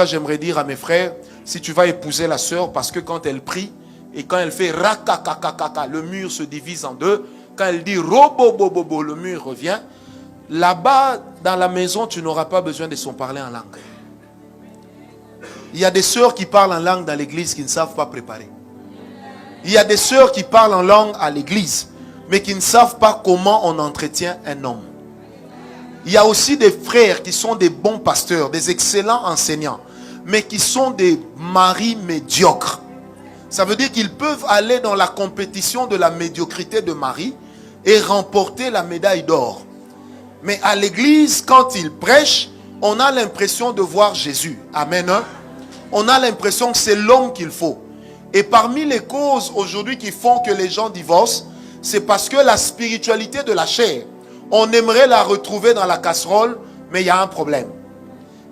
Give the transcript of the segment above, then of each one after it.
J'aimerais dire à mes frères, si tu vas épouser la sœur, parce que quand elle prie, et quand elle fait rakakakakaka, le mur se divise en deux. Quand elle dit robobobobo, le mur revient. Là-bas, dans la maison, tu n'auras pas besoin de son parler en langue. Il y a des sœurs qui parlent en langue dans l'église qui ne savent pas préparer. Il y a des sœurs qui parlent en langue à l'église, mais qui ne savent pas comment on entretient un homme. Il y a aussi des frères qui sont des bons pasteurs, des excellents enseignants, mais qui sont des maris médiocres. Ça veut dire qu'ils peuvent aller dans la compétition de la médiocrité de mari et remporter la médaille d'or. Mais à l'église, quand ils prêchent, on a l'impression de voir Jésus. Amen. On a l'impression que c'est l'homme qu'il faut. Et parmi les causes aujourd'hui qui font que les gens divorcent, c'est parce que la spiritualité de la chair, on aimerait la retrouver dans la casserole, mais il y a un problème.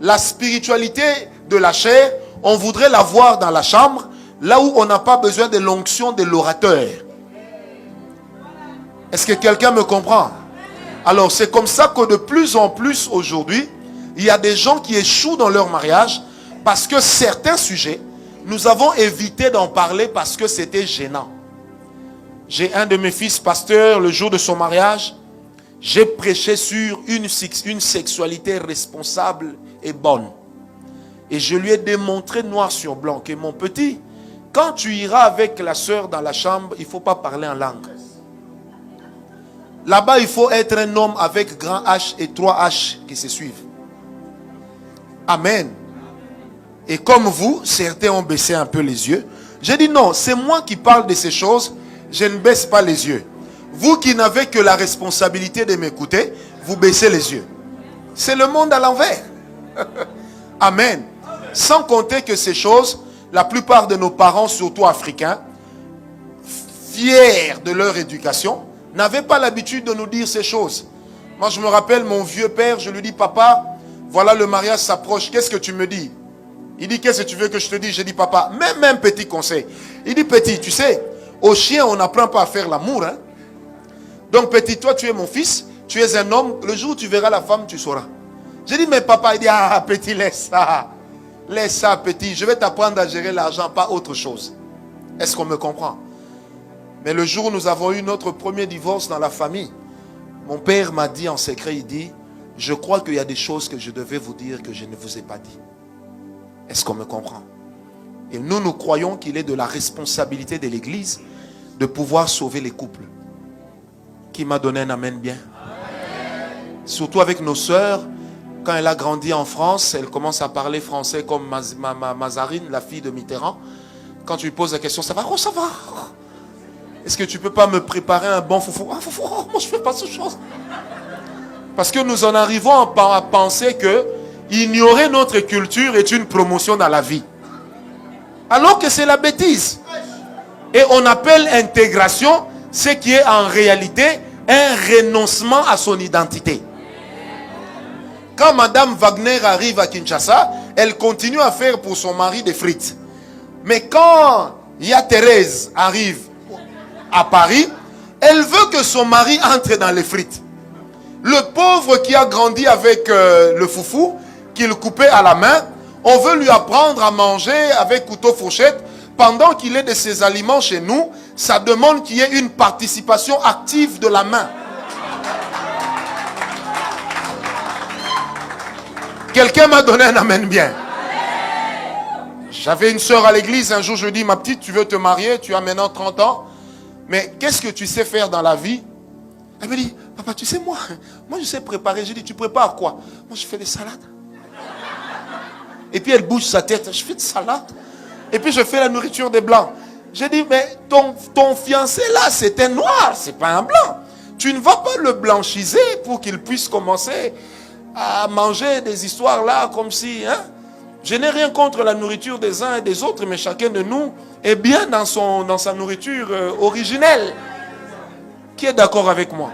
La spiritualité de la chair, on voudrait la voir dans la chambre, là où on n'a pas besoin de l'onction de l'orateur. Est-ce que quelqu'un me comprend? Alors c'est comme ça que de plus en plus aujourd'hui, il y a des gens qui échouent dans leur mariage parce que certains sujets, nous avons évité d'en parler parce que c'était gênant. J'ai un de mes fils pasteur, le jour de son mariage, j'ai prêché sur une sexualité responsable et bonne. Et je lui ai démontré noir sur blanc que mon petit, quand tu iras avec la sœur dans la chambre, il ne faut pas parler en langue. Là-bas, il faut être un homme avec grand H et 3 H qui se suivent. Amen. Et comme vous, certains ont baissé un peu les yeux. J'ai dit non, c'est moi qui parle de ces choses, je ne baisse pas les yeux. Vous qui n'avez que la responsabilité de m'écouter, vous baissez les yeux. C'est le monde à l'envers. Amen. Sans compter que ces choses, la plupart de nos parents, surtout africains, fiers de leur éducation, n'avaient pas l'habitude de nous dire ces choses. Moi, je me rappelle mon vieux père, je lui dis, papa, voilà le mariage s'approche, qu'est-ce que tu me dis? Il dit, qu'est-ce que tu veux que je te dise? J'ai dit, papa, même un petit conseil. Il dit, petit, tu sais, aux chiens, on n'apprend pas à faire l'amour. Hein? Donc, petit, toi, tu es mon fils, tu es un homme, le jour où tu verras la femme, tu sauras. J'ai dit, mais papa, il dit, ah, petit, laisse ça, petit, je vais t'apprendre à gérer l'argent, pas autre chose. Est-ce qu'on me comprend? Mais le jour où nous avons eu notre premier divorce dans la famille, mon père m'a dit en secret, il dit, je crois qu'il y a des choses que je devais vous dire que je ne vous ai pas dit. Est-ce qu'on me comprend? Et nous croyons qu'il est de la responsabilité de l'Église de pouvoir sauver les couples. Qui m'a donné un amen bien? Amen. Surtout avec nos sœurs, quand elle a grandi en France, elle commence à parler français comme Mazarine, la fille de Mitterrand. Quand tu lui poses la question, ça va? Oh, ça va. Est-ce que tu ne peux pas me préparer un bon foufou? Ah, foufou, oh, moi je ne fais pas ce chose. Parce que nous en arrivons à penser que ignorer notre culture est une promotion dans la vie. Alors que c'est la bêtise. Et on appelle intégration ce qui est en réalité un renoncement à son identité. Quand Madame Wagner arrive à Kinshasa, elle continue à faire pour son mari des frites. Mais quand Thérèse arrive à Paris, elle veut que son mari entre dans les frites. Le pauvre qui a grandi avec le foufou, qu'il coupait à la main, on veut lui apprendre à manger avec couteau fourchette. Pendant qu'il est de ses aliments chez nous, ça demande qu'il y ait une participation active de la main. Quelqu'un m'a donné un amen bien. J'avais une soeur à l'église, un jour je lui dis, ma petite, tu veux te marier, tu as maintenant 30 ans, mais qu'est-ce que tu sais faire dans la vie? Elle me dit, papa, tu sais, moi je sais préparer. J'ai dit, tu prépares quoi? Moi je fais des salades. Et puis elle bouge sa tête, je fais des salades. Et puis je fais la nourriture des blancs. J'ai dit, mais ton fiancé là, c'est un noir, c'est pas un blanc. Tu ne vas pas le blanchiser pour qu'il puisse commencer à manger des histoires là comme si... Hein? Je n'ai rien contre la nourriture des uns et des autres, mais chacun de nous est bien dans sa nourriture originelle. Qui est d'accord avec moi?